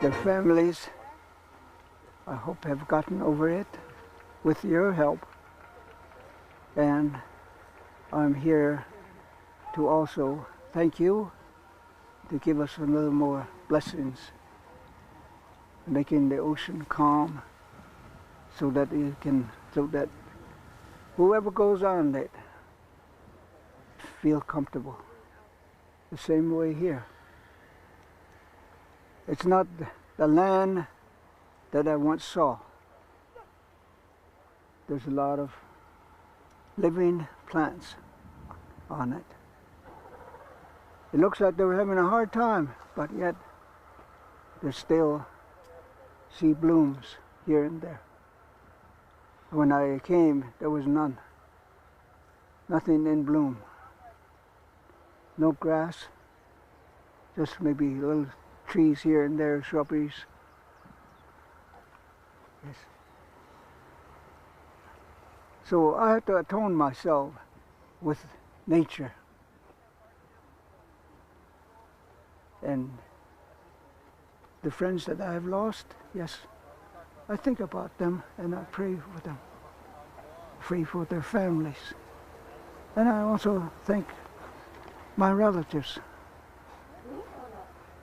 Their families, I hope, have gotten over it with your help. And I'm here to also thank you to give us a little more blessings, making the ocean calm so that whoever goes on it feel comfortable. The same way here. It's not the land that I once saw. There's a lot of living plants on it. It looks like they were having a hard time, but yet there's still sea blooms here and there. When I came, there was none. Nothing in bloom. No grass, just maybe little trees here and there, shrubberies. Yes. So I have to atone myself with nature. And the friends that I have lost, yes, I think about them and I pray for them. Pray for their families. And I also thank my relatives,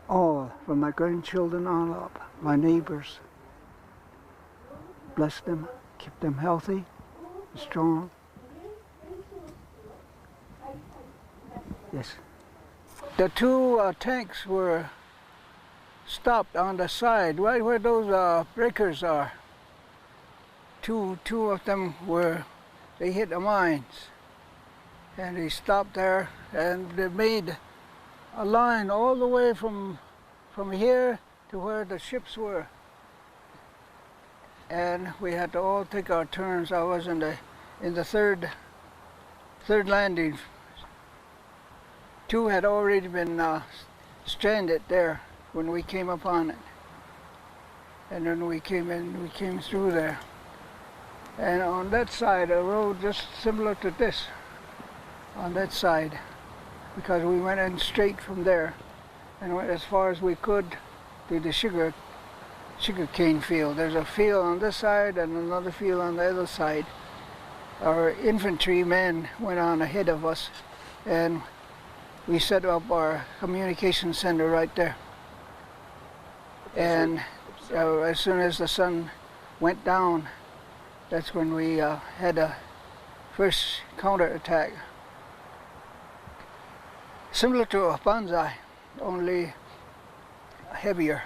all from my grandchildren on up, my neighbors. Bless them, keep them healthy, strong. Yes. The two tanks were stopped on the side, right where those breakers are. Two of them they hit the mines. And they stopped there, and they made a line all the way from here to where the ships were. And we had to all take our turns. I was in the third landing. Two had already been stranded there when we came upon it. And then we came through there. And on that side, a road just similar to this, on that side, because we went in straight from there and went as far as we could to the sugar cane field. There's a field on this side and another field on the other side. Our infantrymen went on ahead of us, and we set up our communication center right there. And as soon as the sun went down, that's when we had a first counterattack. Similar to a banzai, only heavier.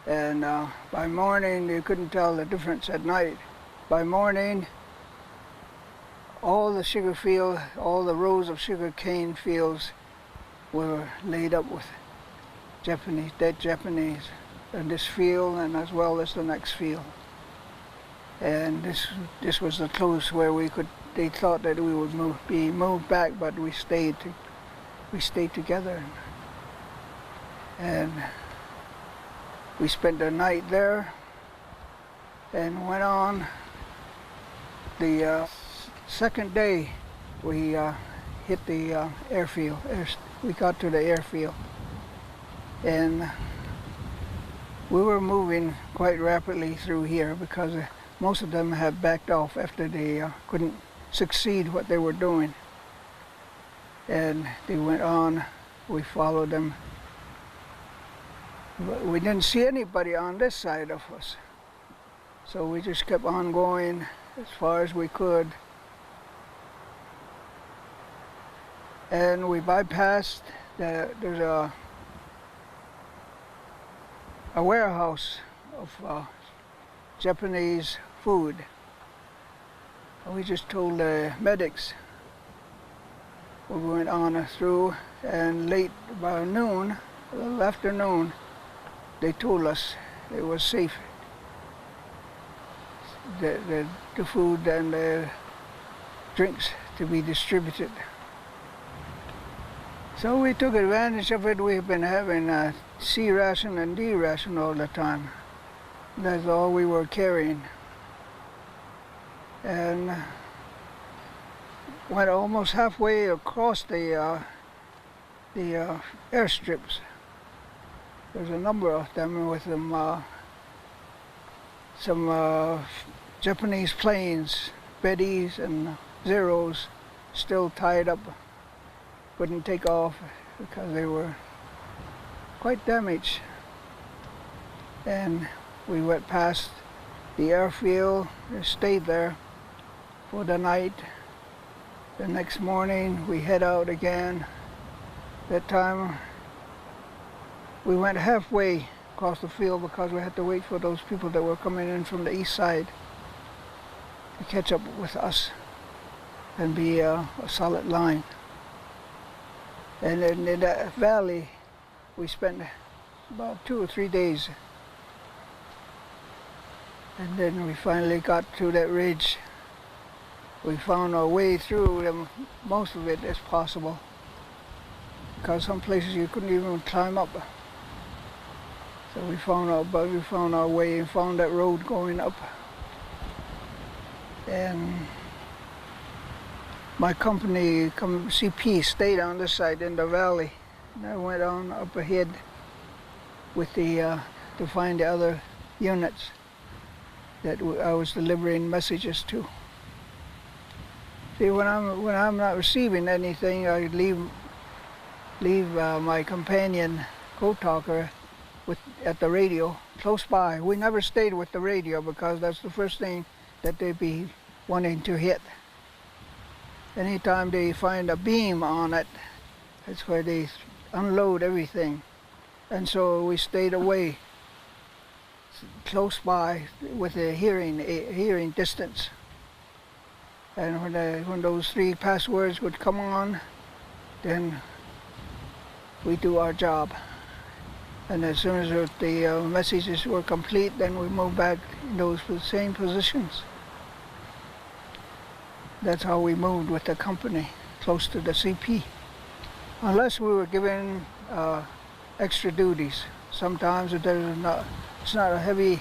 And by morning, you couldn't tell the difference at night. By morning, all the sugar field, all the rows of sugar cane fields were laid up with dead Japanese in this field and as well as the next field. And this was the close where they thought that we would be moved back, but we stayed together. And we spent the night there and went on. The second day we hit the airfield. We got to the airfield, and we were moving quite rapidly through here because most of them had backed off after they couldn't succeed what they were doing. And they went on, we followed them. But we didn't see anybody on this side of us. So we just kept on going as far as we could. And we bypassed, there's a warehouse of Japanese food. And we just told the medics. We went on through, and late, about noon, a little after noon, they told us it was safe. The food and the drinks to be distributed. So we took advantage of it. We've been having a C ration and D ration all the time. That's all we were carrying. And went almost halfway across the airstrips. There's a number of them with some Japanese planes, Bettys and Zeros, still tied up, wouldn't take off because they were quite damaged. And we went past the airfield and stayed there for the night. The next morning we head out again. That time we went halfway across the field because we had to wait for those people that were coming in from the east side to catch up with us and be a solid line. And in that valley we spent about 2 or 3 days. And then we finally got to that ridge. We found our way through them, most of it as possible, because some places you couldn't even climb up. So we found our way and found that road going up. And my company, CP, stayed on this side in the valley. And I went on up ahead with to find the other units that I was delivering messages to. See, when I'm not receiving anything, I leave my companion co-talker at the radio close by. We never stayed with the radio because that's the first thing that they'd be wanting to hit. Anytime they find a beam on it, that's where they unload everything. And so we stayed away, close by, with a hearing distance. And when those 3 passwords would come on, then we do our job. And as soon as the messages were complete, then we moved back in those same positions. That's how we moved with the company, close to the CP. Unless we were given extra duties. Sometimes it's not a heavy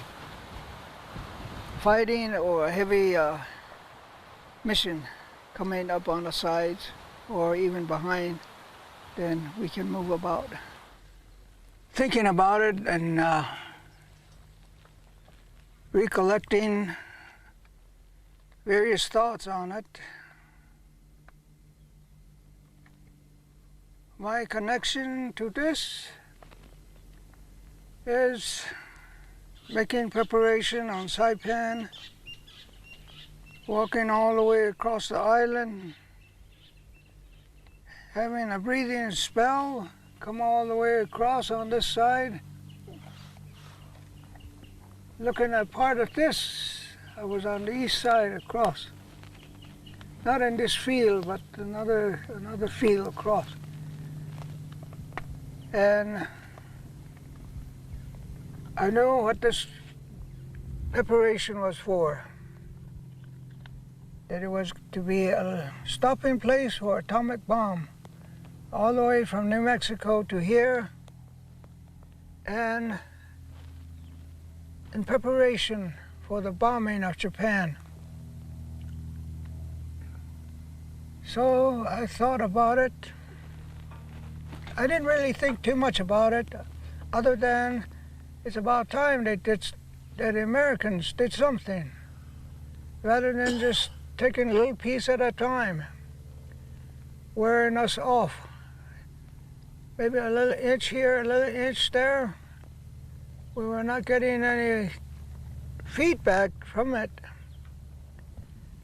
fighting or a heavy mission coming up on the sides or even behind, then we can move about. Thinking about it and recollecting various thoughts on it, my connection to this is making preparation on Saipan, walking all the way across the island, having a breathing spell, come all the way across on this side, looking at part of this. I was on the east side across, not in this field, but another field across. And I knew what this preparation was for, that it was to be a stopping place for atomic bomb, all the way from New Mexico to here, and in preparation for the bombing of Japan. So I thought about it. I didn't really think too much about it, other than it's about time that the Americans did something, rather than just taking a little piece at a time, wearing us off. Maybe a little inch here, a little inch there. We were not getting any feedback from it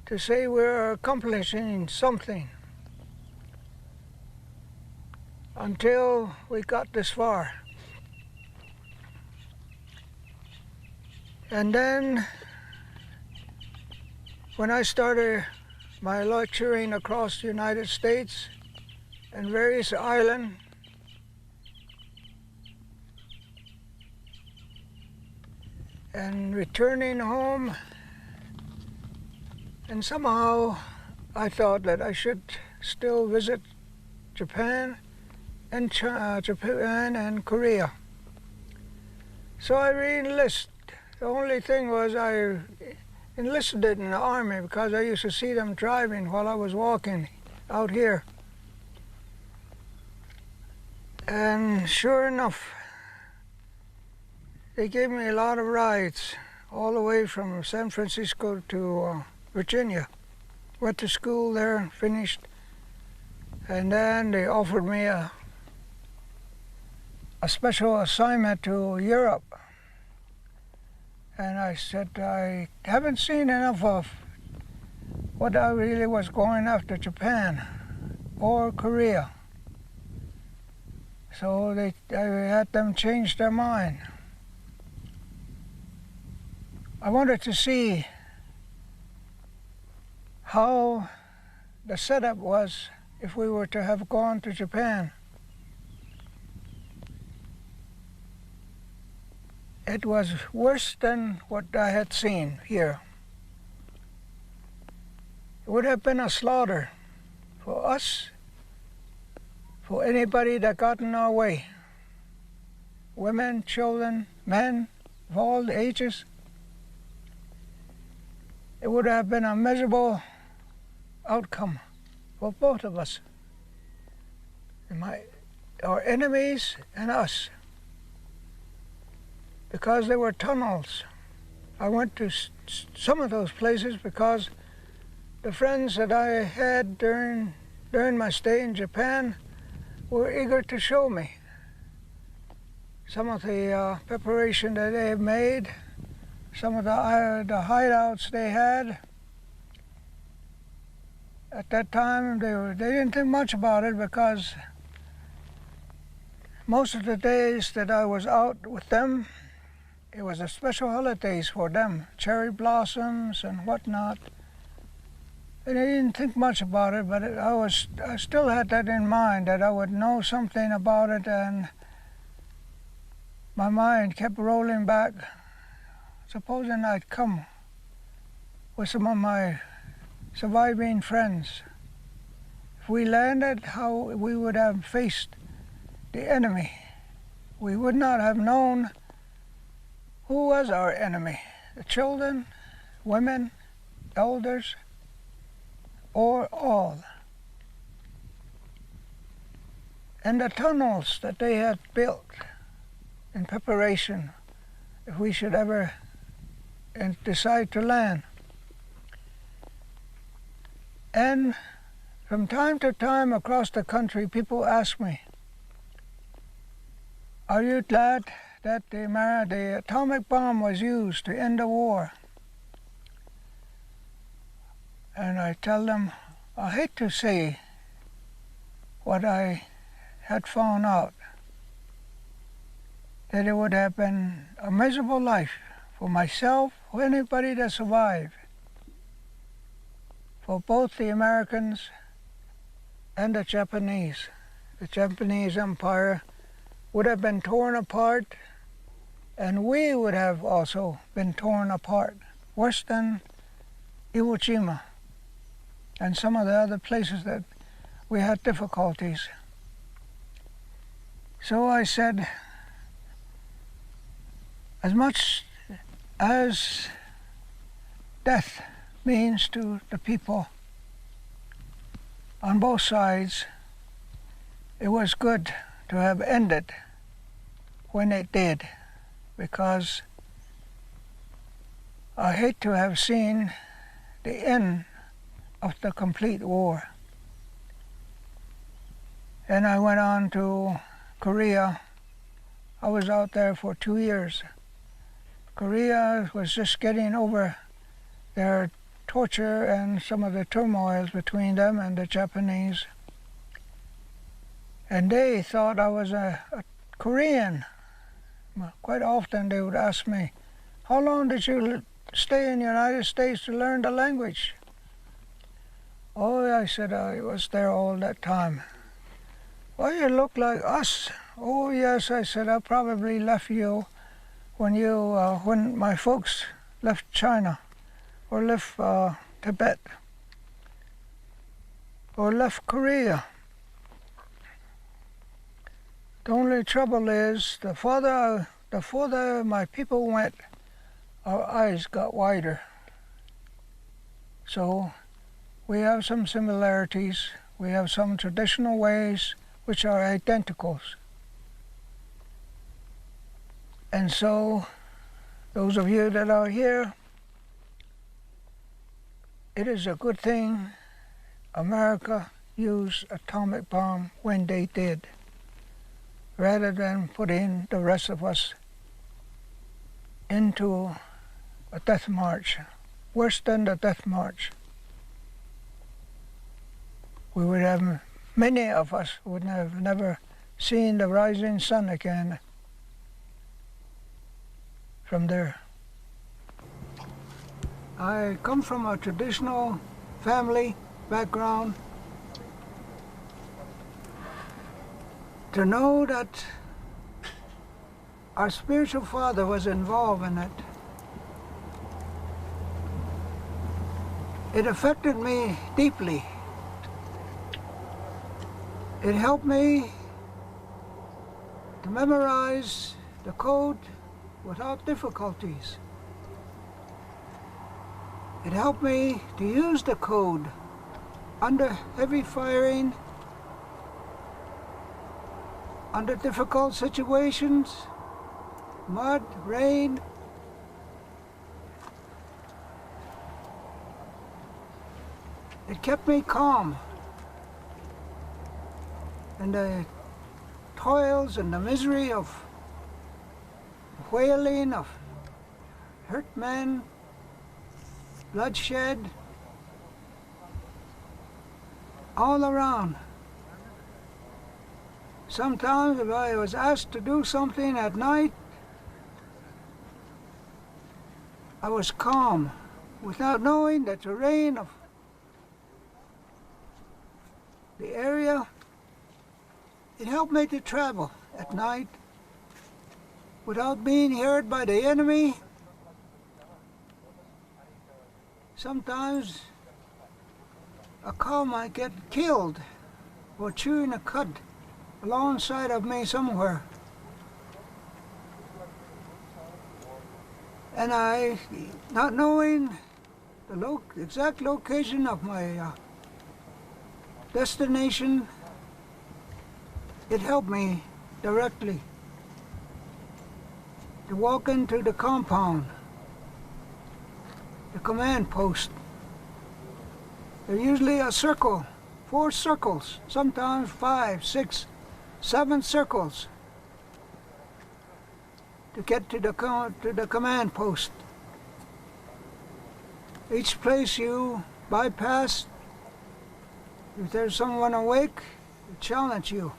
to say we're accomplishing something until we got this far. And then when I started my lecturing across the United States and various islands, and returning home, and somehow I thought that I should still visit Japan and Japan and Korea. So I re-enlisted. The only thing was I enlisted in the army because I used to see them driving while I was walking out here. And sure enough, they gave me a lot of rides all the way from San Francisco to Virginia. Went to school there, finished, and then they offered me a special assignment to Europe. And I said, I haven't seen enough of what I really was going after, Japan or Korea. So I had them change their mind. I wanted to see how the setup was if we were to have gone to Japan. It was worse than what I had seen here. It would have been a slaughter for us, for anybody that got in our way. Women, children, men of all ages. It would have been a miserable outcome for both of us, our enemies and us, because there were tunnels. I went to some of those places because the friends that I had during my stay in Japan were eager to show me some of the preparation that they had made, some of the hideouts they had. At that time, they didn't think much about it because most of the days that I was out with them, it was a special holidays for them, cherry blossoms and whatnot. And I didn't think much about it, but I still had that in mind, that I would know something about it, and my mind kept rolling back. Supposing I'd come with some of my surviving friends. If we landed, how we would have faced the enemy. We would not have known who was our enemy, the children, women, elders, or all. And the tunnels that they had built in preparation, if we should ever decide to land. And from time to time across the country, people ask me, are you glad that the atomic bomb was used to end the war? And I tell them, I hate to say what I had found out, that it would have been a miserable life for myself, for anybody that survived, for both the Americans and the Japanese. The Japanese Empire would have been torn apart, and we would have also been torn apart, worse than Iwo Jima and some of the other places that we had difficulties. So I said, as much as death means to the people on both sides, it was good to have ended when it did, because I hate to have seen the end of the complete war. And I went on to Korea. I was out there for 2 years. Korea was just getting over their torture and some of the turmoils between them and the Japanese. And they thought I was a Korean. Quite often they would ask me, how long did you stay in the United States to learn the language? Oh, I said, I was there all that time. Well, you look like us. Oh, yes, I said, I probably left you when my folks left China, or left Tibet, or left Korea. The only trouble is, the further my people went, our eyes got wider. So we have some similarities. We have some traditional ways which are identical. And so, those of you that are here, it is a good thing America used atomic bomb when they did, rather than putting the rest of us into a death march, worse than the death march. We would have, many of us would have never seen the rising sun again from there. I come from a traditional family background. To know that our spiritual father was involved in it, it affected me deeply. It helped me to memorize the code without difficulties. It helped me to use the code under heavy firing, under difficult situations, mud, rain. It kept me calm in the toils and the misery of wailing, of hurt men, bloodshed, all around. Sometimes if I was asked to do something at night, I was calm without knowing the terrain of the area. It helped me to travel at night without being heard by the enemy. Sometimes a cow might get killed or chewing a cud alongside of me somewhere. And I, not knowing the exact location of my destination, it helped me directly to walk into the compound, the command post. They're usually a circle, 4 circles, sometimes 5, 6, 7 circles to get to the command post. Each place you bypass, if there's someone awake, they challenge you.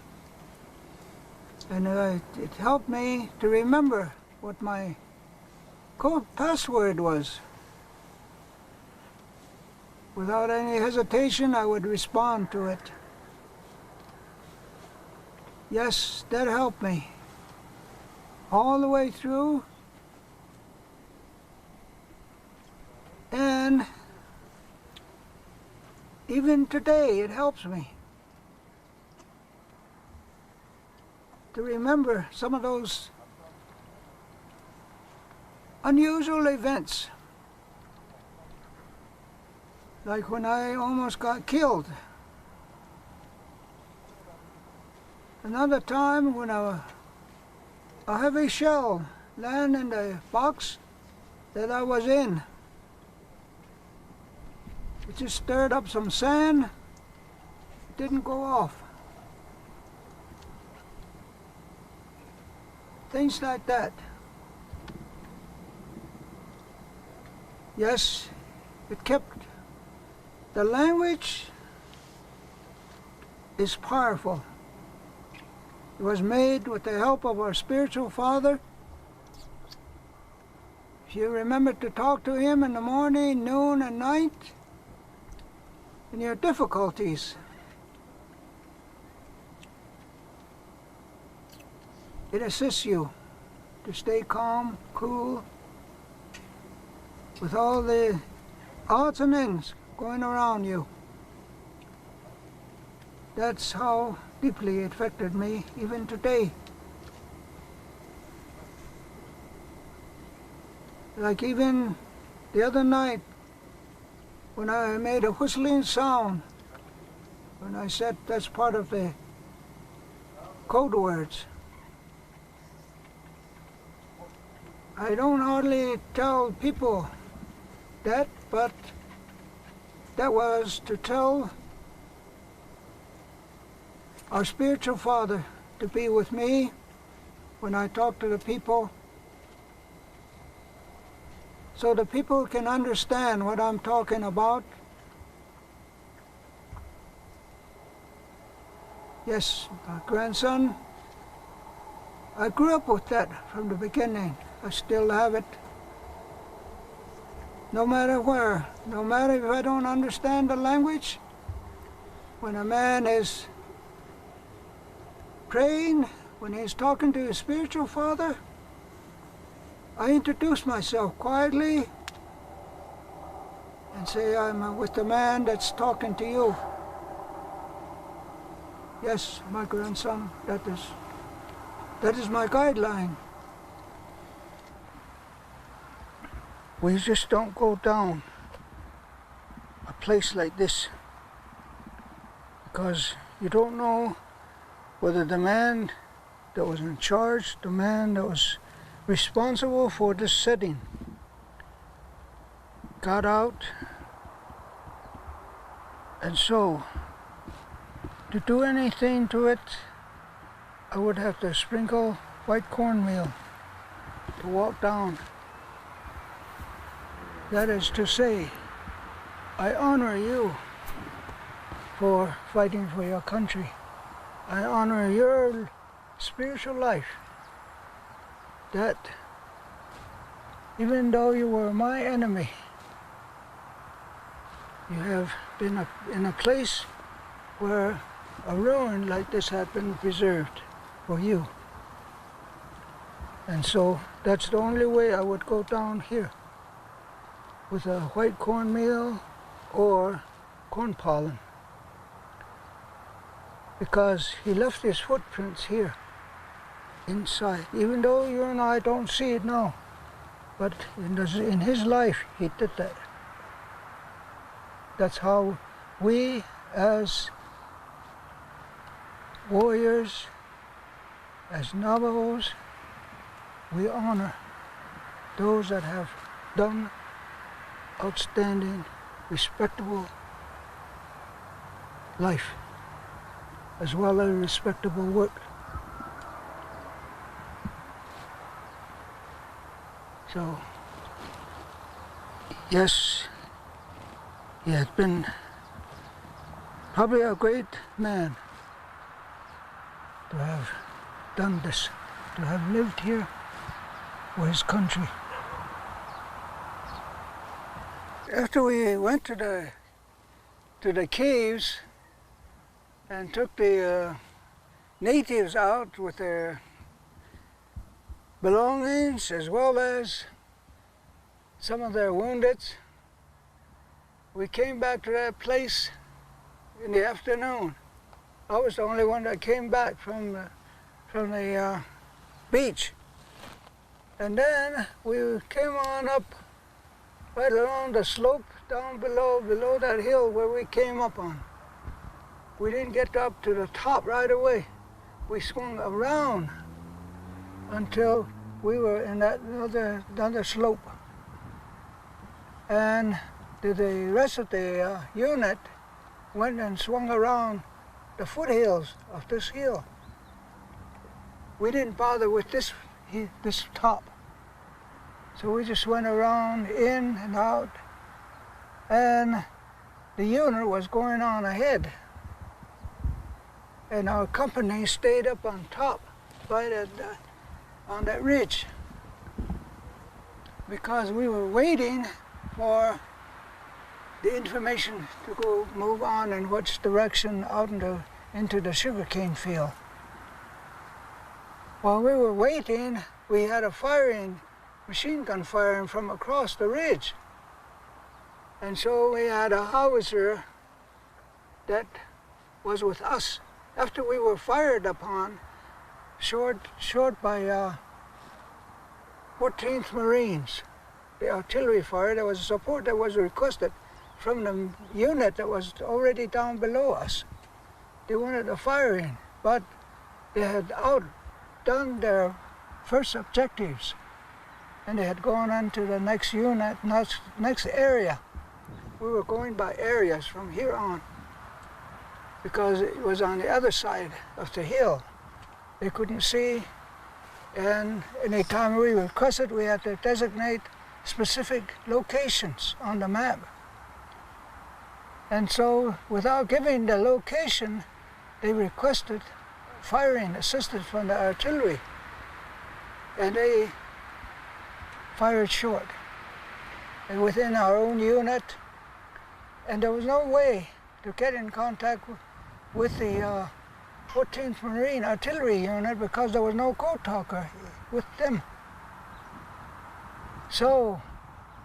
And it helped me to remember what my code password was. Without any hesitation, I would respond to it. Yes, that helped me all the way through. And even today, it helps me to remember some of those unusual events, like when I almost got killed. Another time when a heavy shell landed in the box that I was in. It just stirred up some sand. It didn't go off. Things like that. Yes, it kept. The language is powerful. It was made with the help of our spiritual father. If you remember to talk to him in the morning, noon, and night, in your difficulties, it assists you to stay calm, cool, with all the odds and ends going around you. That's how deeply it affected me even today. Like even the other night when I made a whistling sound, when I said that's part of the code words. I don't hardly tell people that, but that was to tell our spiritual Father to be with me when I talk to the people, so the people can understand what I'm talking about. Yes, my grandson, I grew up with that from the beginning. I still have it. No matter where, no matter if I don't understand the language, when a man is praying, when he's talking to his spiritual father, I introduce myself quietly and say, I'm with the man that's talking to you. Yes, my grandson, that is my guideline. We just don't go down a place like this because you don't know whether the man that was in charge, the man that was responsible for this setting, got out. And so, to do anything to it, I would have to sprinkle white cornmeal to walk down. That is to say, I honor you for fighting for your country. I honor your spiritual life, that even though you were my enemy, you have been in a place where a ruin like this had been preserved for you. And so that's the only way I would go down here, with a white cornmeal or corn pollen, because he left his footprints here inside, even though you and I don't see it now, but in his life he did that. That's how we as warriors, as Navajos, we honor those that have done outstanding, respectable life, as well as respectable work. So, yes, he had been probably a great man to have done this, to have lived here for his country. After we went to the caves and took the natives out with their belongings as well as some of their wounded, we came back to that place in the afternoon. I was the only one that came back from the beach. And then we came on up right along the slope down below that hill where we came up on. We didn't get up to the top right away. We swung around until we were in that another slope. And the rest of the unit went and swung around the foothills of this hill. We didn't bother with this top. So we just went around in and out, and the unit was going on ahead. And our company stayed up on top, right on that ridge, because we were waiting for the information to go move on in which direction out into the sugarcane field. While we were waiting, we had a machine gun firing from across the ridge. And so we had a howitzer that was with us. After we were fired upon, short by 14th Marines, the artillery fire, there was support that was requested from the unit that was already down below us. They wanted a firing, but they had outdone their first objectives. and they had gone on to the next unit, next area. We were going by areas from here on because it was on the other side of the hill. They couldn't see, and anytime we requested, we had to designate specific locations on the map. And so, without giving the location, they requested firing assistance from the artillery, and they fired short. And within our own unit, and there was no way to get in contact with the 14th Marine Artillery Unit because there was no code talker with them. So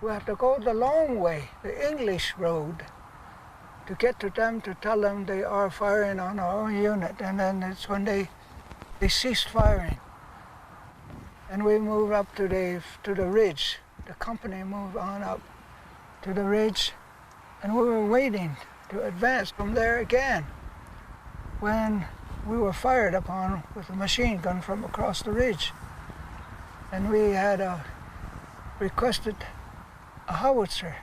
we had to go the long way, the English road, to get to them to tell them they are firing on our own unit, and then it's when they ceased firing. And we moved up to the ridge. The company moved on up to the ridge, and we were waiting to advance from there again when we were fired upon with a machine gun from across the ridge. And we had requested a howitzer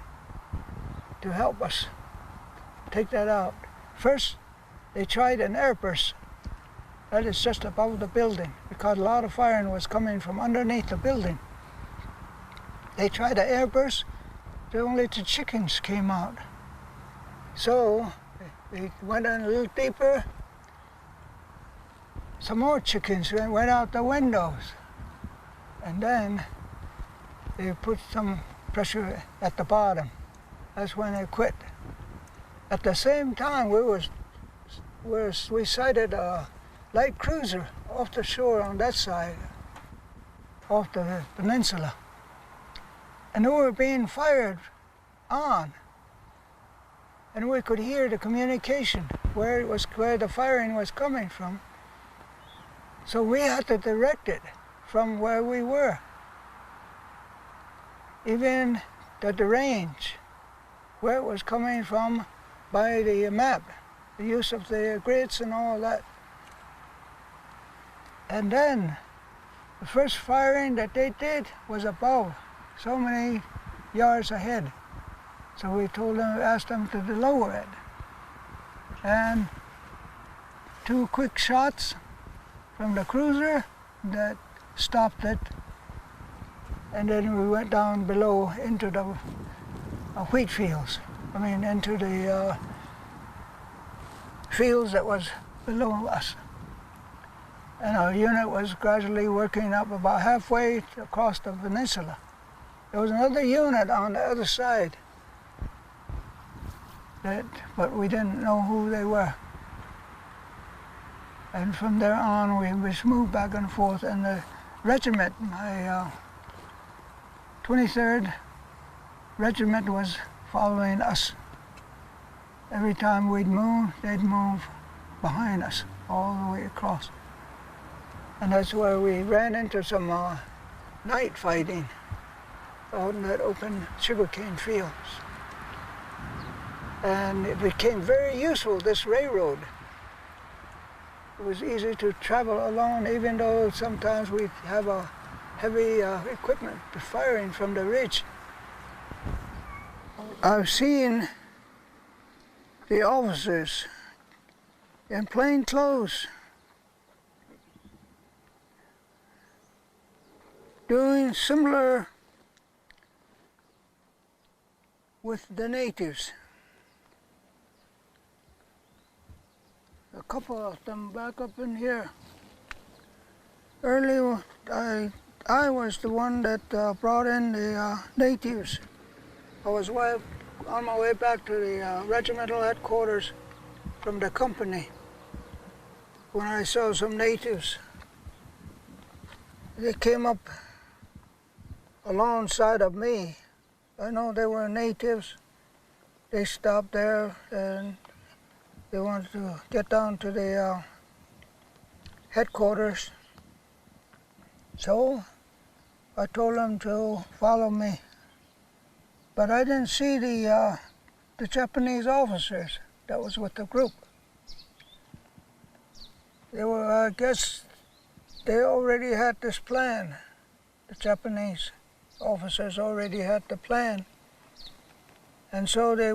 to help us take that out. First, they tried an airburst. That is just above the building, because a lot of firing was coming from underneath the building. They tried an airburst, but only the chickens came out. So they went in a little deeper. Some more chickens went out the windows. And then they put some pressure at the bottom. That's when they quit. At the same time, we sighted a light cruiser off the shore on that side, off the peninsula. And they were being fired on. And we could hear the communication, where the firing was coming from. So we had to direct it from where we were. Even the range, where it was coming from by the map, the use of the grids and all that. And then the first firing that they did was above, so many yards ahead. So we asked them to lower it. And 2 quick shots from the cruiser that stopped it. And then we went down below into the wheat fields. Into the fields that was below us. And our unit was gradually working up about halfway across the peninsula. There was another unit on the other side, but we didn't know who they were. And from there on, we just moved back and forth, and the regiment, my 23rd Regiment, was following us. Every time we'd move, they'd move behind us all the way across. And that's where we ran into some night fighting out in that open sugarcane fields. And it became very useful, this railroad. It was easy to travel along, even though sometimes we'd have a heavy equipment firing from the ridge. I've seen the officers in plain clothes doing similar with the natives. A couple of them back up in here. Early, I was the one that brought in the natives. I was on my way back to the regimental headquarters from the company when I saw some natives. They came up alongside of me. I know they were natives. They stopped there and they wanted to get down to the headquarters. So I told them to follow me. But I didn't see the Japanese officers that was with the group. They were, I guess, they already had this plan, the Japanese. officers already had the plan. And so they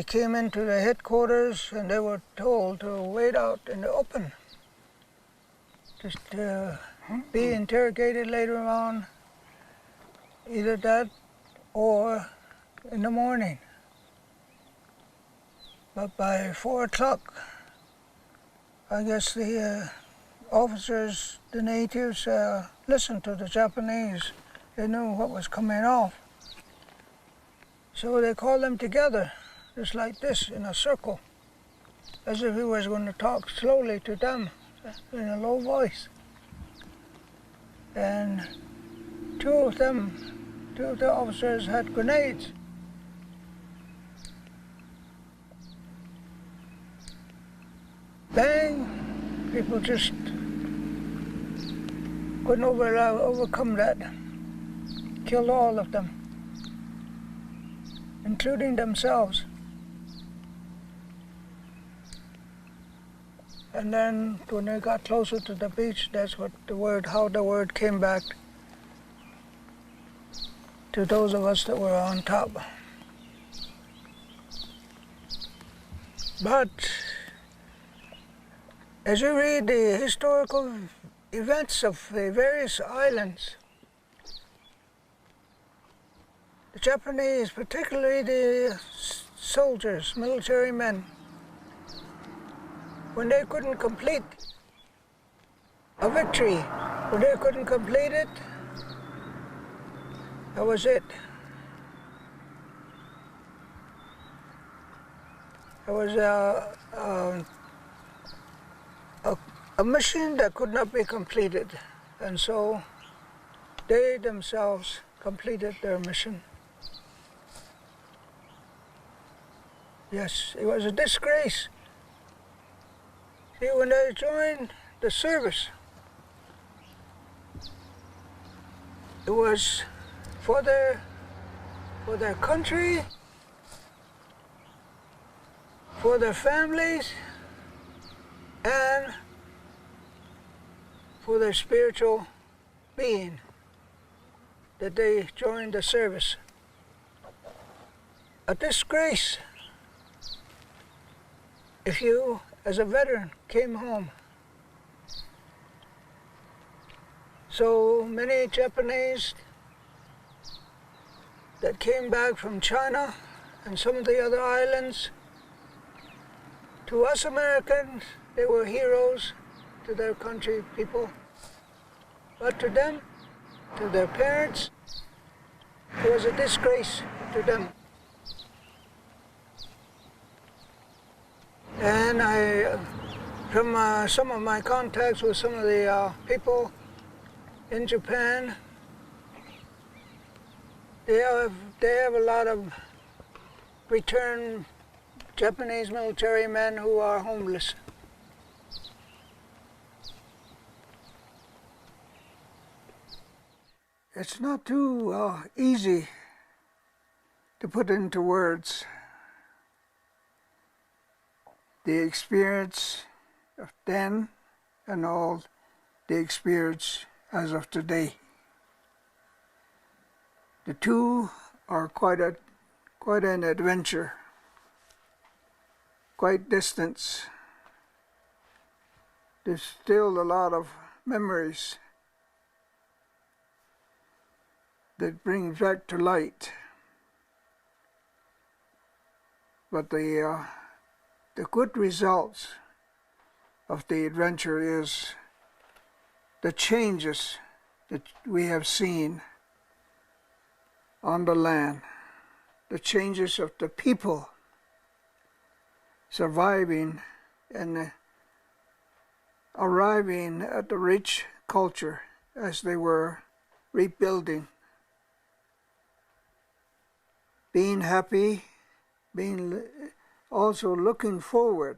came into the headquarters and they were told to wait out in the open, just to be interrogated later on, either that or in the morning. But by 4 o'clock, I guess the officers, the natives, listened to the Japanese. They knew what was coming off. So they called them together, just like this, in a circle, as if he was going to talk slowly to them in a low voice. And two of the officers had grenades. Bang! People just couldn't overcome that. Killed all of them, including themselves. And then when they got closer to the beach, that's how the word came back to those of us that were on top. But as you read the historical events of the various islands, the Japanese, particularly the soldiers, military men, when they couldn't complete a victory, when they couldn't complete it, that was it. It was a mission that could not be completed, and so they themselves completed their mission. Yes, it was a disgrace. See, when they joined the service, it was for their country, for their families, and for their spiritual being that they joined the service. A disgrace if you, as a veteran, came home. So many Japanese that came back from China and some of the other islands, to us Americans, they were heroes to their country people. But to them, to their parents, it was a disgrace to them. And from some of my contacts with some of the people in Japan, they have a lot of returned Japanese military men who are homeless. It's not too easy to put into words the experience of then and all the experience as of today. The two are quite an adventure, quite distance. There's still a lot of memories that bring back to light. But the good results of the adventure is the changes that we have seen on the land, the changes of the people surviving and arriving at the rich culture as they were rebuilding, being happy, being also looking forward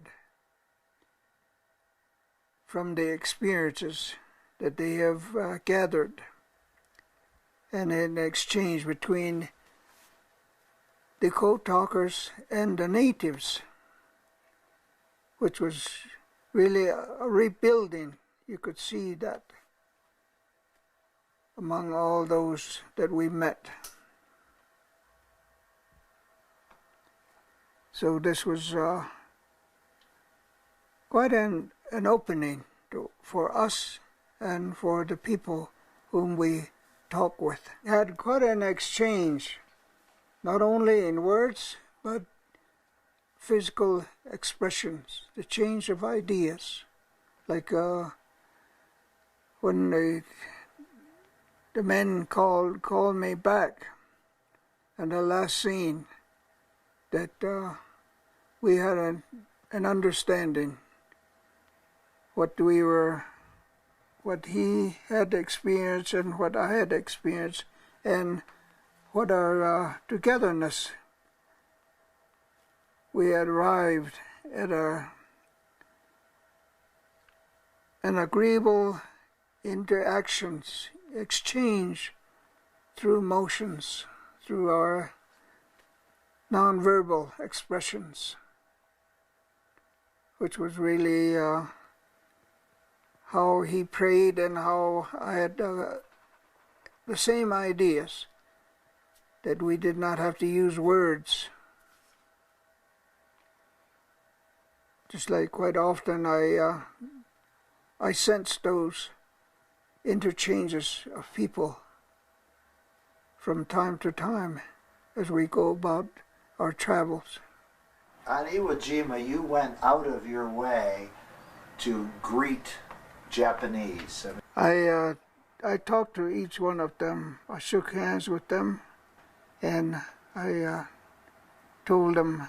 from the experiences that they have gathered, and in exchange between the code talkers and the natives, which was really a rebuilding. You could see that. among all those that we met. So this was quite an opening for us and for the people whom we talk with. Had quite an exchange, not only in words, but physical expressions, the change of ideas. Like when the men called me back in the last scene, that we had an understanding what he had experienced and what I had experienced, and what our togetherness. We had arrived at an agreeable interactions, exchange through motions, through our nonverbal expressions, which was really how he prayed and how I had the same ideas, that we did not have to use words. Just like quite often I sense those interchanges of people from time to time as we go about our travels. On Iwo Jima, you went out of your way to greet Japanese. I talked to each one of them. I shook hands with them, and I told them,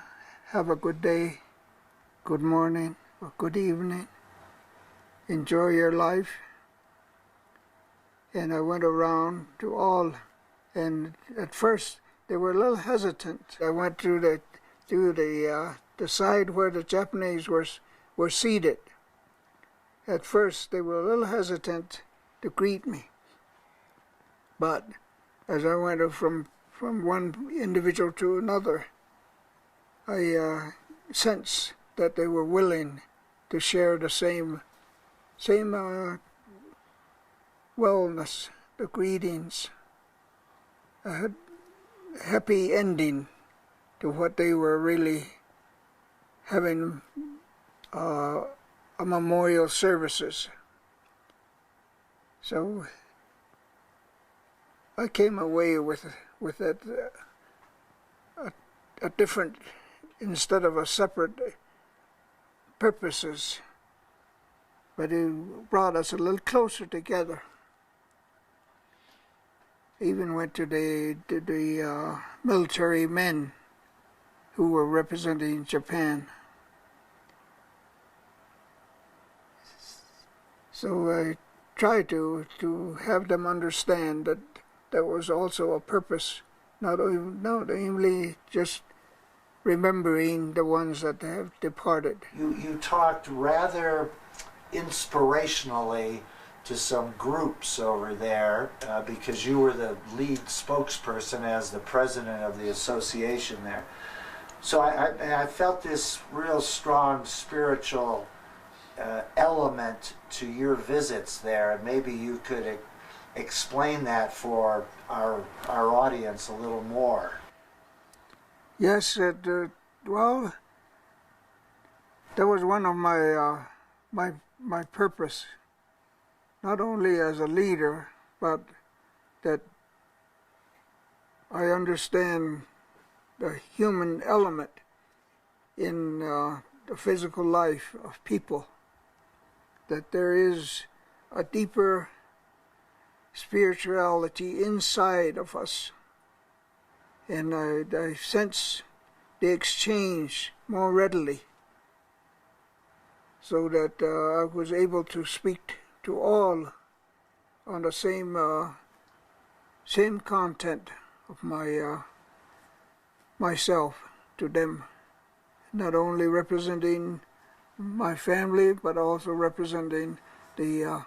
have a good day, good morning, or good evening. Enjoy your life. And I went around to all, and at first they were a little hesitant. I went through the side where the Japanese were seated. At first they were a little hesitant to greet me, but as I went from one individual to another, I sensed that they were willing to share the same wellness, the greetings, a happy ending to what they were really having a memorial services. So I came away with that a different, instead of a separate purposes, but it brought us a little closer together. Even went to the military men who were representing Japan. So I tried to have them understand that there was also a purpose, not only just remembering the ones that have departed. You talked rather inspirationally to some groups over there because you were the lead spokesperson as the president of the association there. So I felt this real strong spiritual element to your visits there, and maybe you could explain that for our audience a little more. Yes, well, that was one of my purpose, not only as a leader, but that I understand the human element in the physical life of people, that there is a deeper spirituality inside of us, and I sense the exchange more readily, so that I was able to speak to all on the same content of myself to them, not only representing my family, but also representing the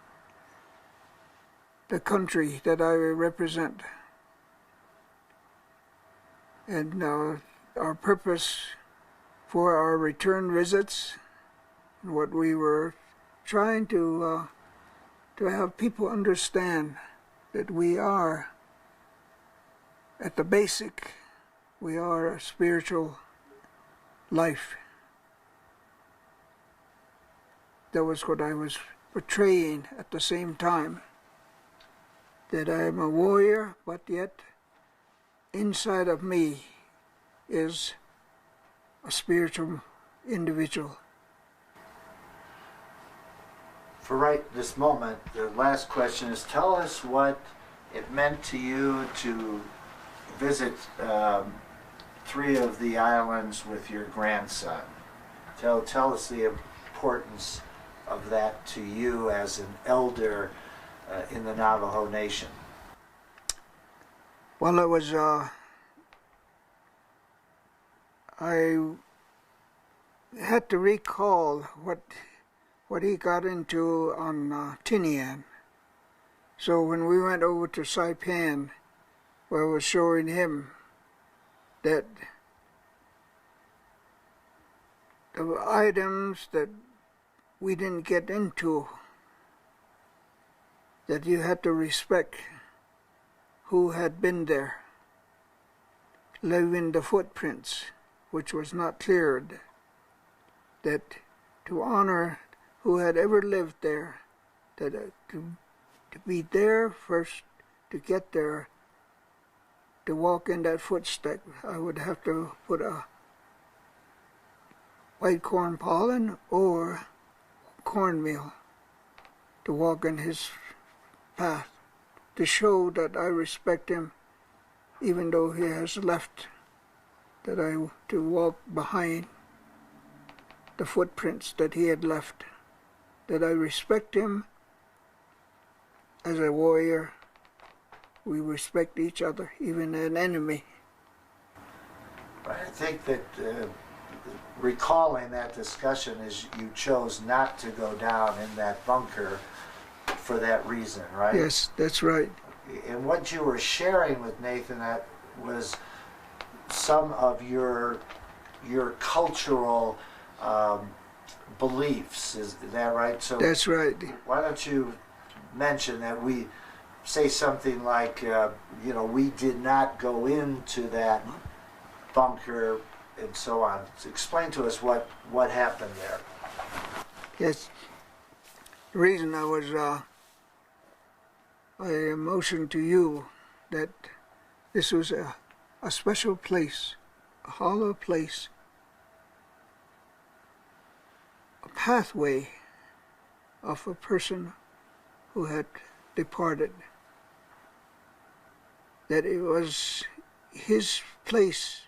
country that I represent. And our purpose for our return visits, what we were trying to have people understand, that we are, at the basic, we are a spiritual life. That was what I was portraying at the same time. That I am a warrior, but yet inside of me is a spiritual individual. For right this moment, the last question is, tell us what it meant to you to visit 3 of the islands with your grandson. Tell us the importance of that to you as an elder in the Navajo Nation. Well, it was, I had to recall what he got into on Tinian. So when we went over to Saipan, where I was showing him that the items that we didn't get into, that you had to respect who had been there, leaving the footprints, which was not cleared, that to honor who had ever lived there, that to be there first, to get there, to walk in that footstep, I would have to put a white corn pollen or cornmeal to walk in his path, to show that I respect him, even though he has left, that to walk behind the footprints that he had left, that I respect him as a warrior. We respect each other, even an enemy. I think that recalling that discussion is you chose not to go down in that bunker for that reason, right? Yes, that's right. And what you were sharing with Nathan, that was some of your cultural beliefs. Is that right? So that's right. Why don't you mention that we say something like, we did not go into that bunker and so on. Explain to us what happened there. Yes. The reason I motioned to you that this was a special place, a hollow place, a pathway of a person who had departed, that it was his place,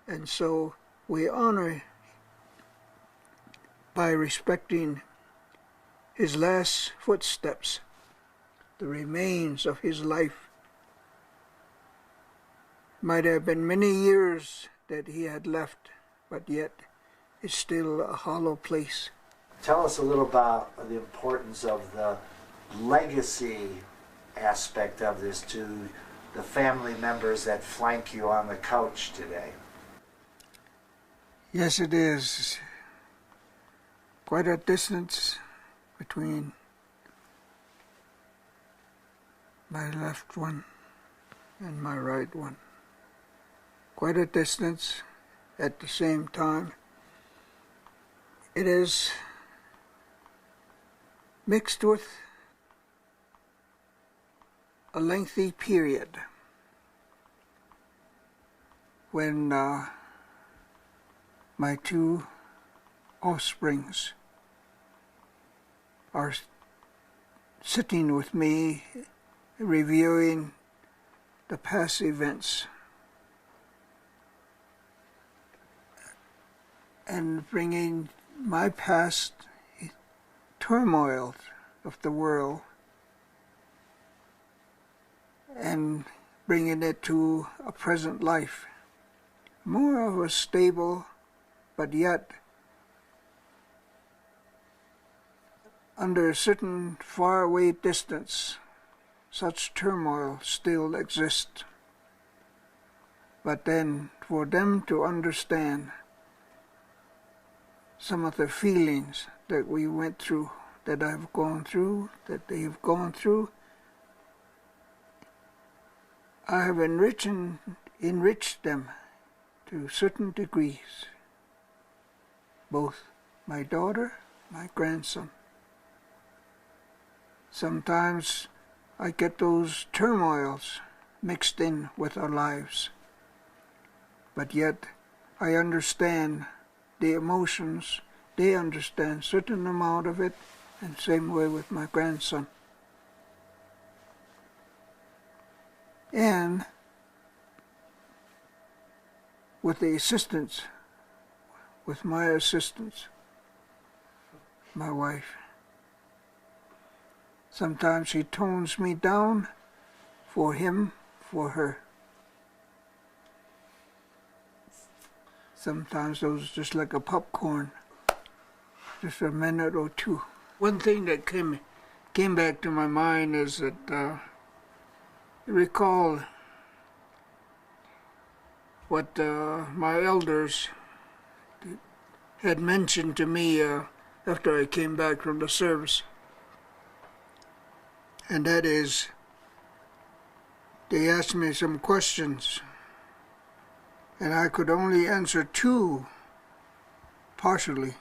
and so we honor by respecting his last footsteps, the remains of his life. Might have been many years that he had left, but yet it's still a hollow place. Tell us a little about the importance of the legacy aspect of this to the family members that flank you on the couch today. Yes, it is. Quite a distance between my left one and my right one. Quite a distance. At the same time, it is mixed with a lengthy period when my 2 offsprings are sitting with me, reviewing the past events and bringing my past turmoil of the world and bringing it to a present life, more of a stable, but yet under a certain faraway distance, such turmoil still exists. But then for them to understand some of the feelings that we went through, that I've gone through, that they've gone through, I have enriched them to certain degrees, both my daughter, my grandson. Sometimes I get those turmoils mixed in with our lives, but yet I understand the emotions. They understand a certain amount of it, and same way with my grandson. And with the assistance, with my assistance, my wife. Sometimes she tones me down for him, for her. Sometimes those just like a popcorn, just a minute or two. One thing that came back to my mind is that I recall what my elders had mentioned to me after I came back from the service. And that is, they asked me some questions, and I could only answer two partially.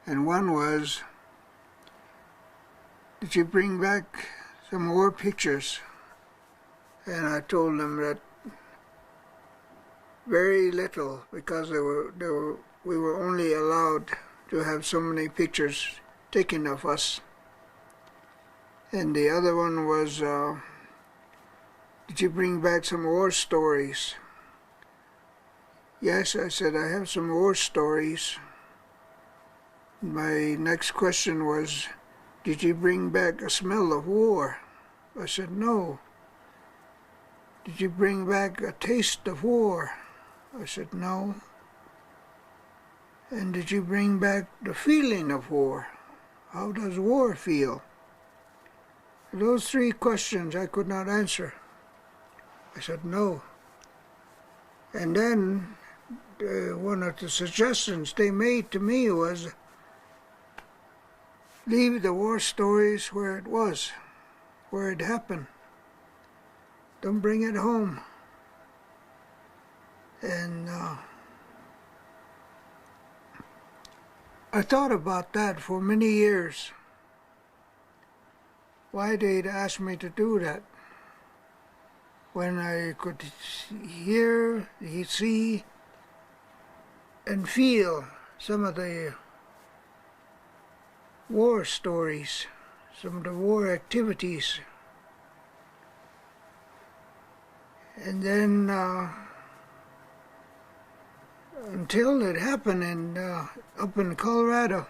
And one was, did you bring back some more pictures? And I told them that very little, because we were only allowed to have so many pictures taken of us. And the other one was, did you bring back some war stories? Yes, I said, I have some war stories. My next question was, did you bring back a smell of war? I said, no. Did you bring back a taste of war? I said, no. And did you bring back the feeling of war? How does war feel? Those three questions I could not answer. I said, no. And then one of the suggestions they made to me was, leave the war stories where it was, where it happened. Don't bring it home. And I thought about that for many years. Why they'd ask me to do that when I could hear, see, and feel some of the war stories, some of the war activities. And then until it happened up in Colorado,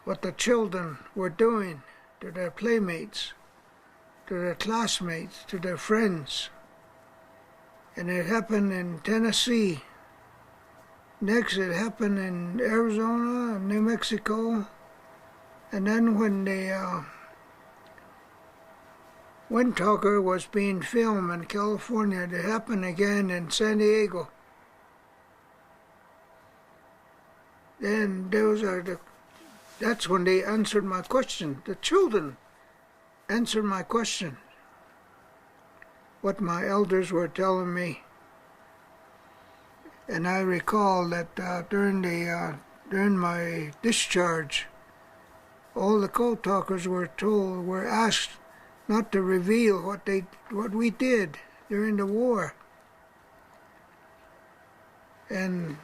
what the children were doing to their playmates, to their classmates, to their friends. And it happened in Tennessee. Next it happened in Arizona, New Mexico. And then when the Wind Talker was being filmed in California, it happened again in San Diego. Then that's when they answered my question. The children answered my question. What my elders were telling me. And I recall that during my discharge, all the code talkers were asked not to reveal what we did during the war. And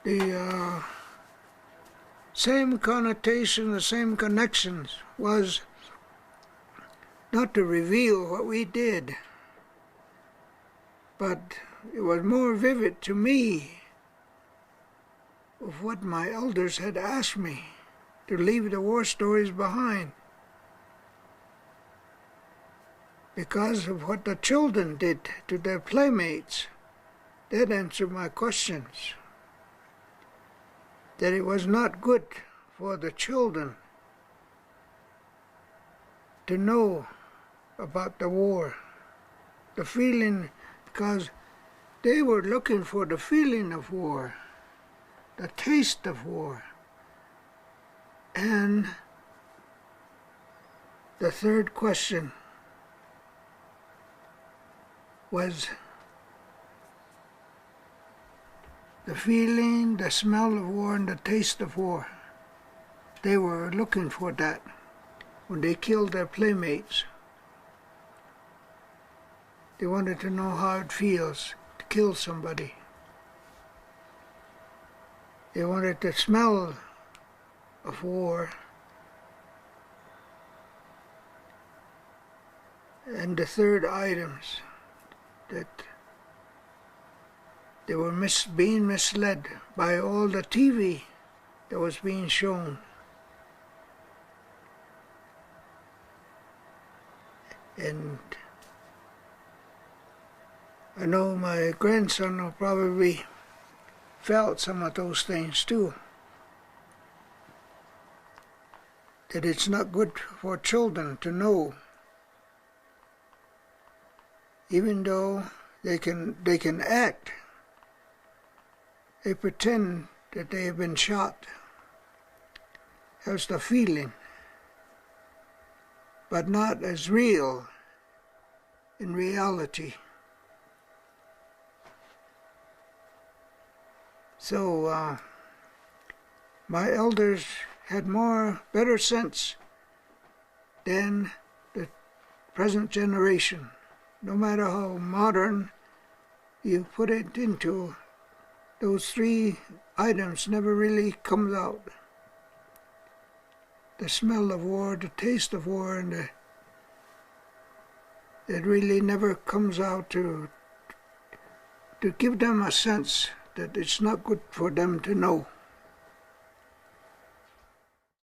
the same connotation, the same connections was not to reveal what we did, but it was more vivid to me of what my elders had asked me to leave the war stories behind, because of what the children did to their playmates. That answered my questions. That it was not good for the children to know about the war, the feeling, because they were looking for the feeling of war, the taste of war. And the third question was the feeling, the smell of war, and the taste of war. They were looking for that when they killed their playmates. They wanted to know how it feels to kill somebody. They wanted the smell of war. And the third items, that they were being misled by all the TV that was being shown. And I know my grandson will probably felt some of those things too. That it's not good for children to know, even though they can act. They pretend that they have been shot. That's the feeling, but not as real in reality. So my elders had better sense than the present generation. No matter how modern you put it into, those three items never really comes out. The smell of war, the taste of war, and it really never comes out to give them a sense that it's not good for them to know.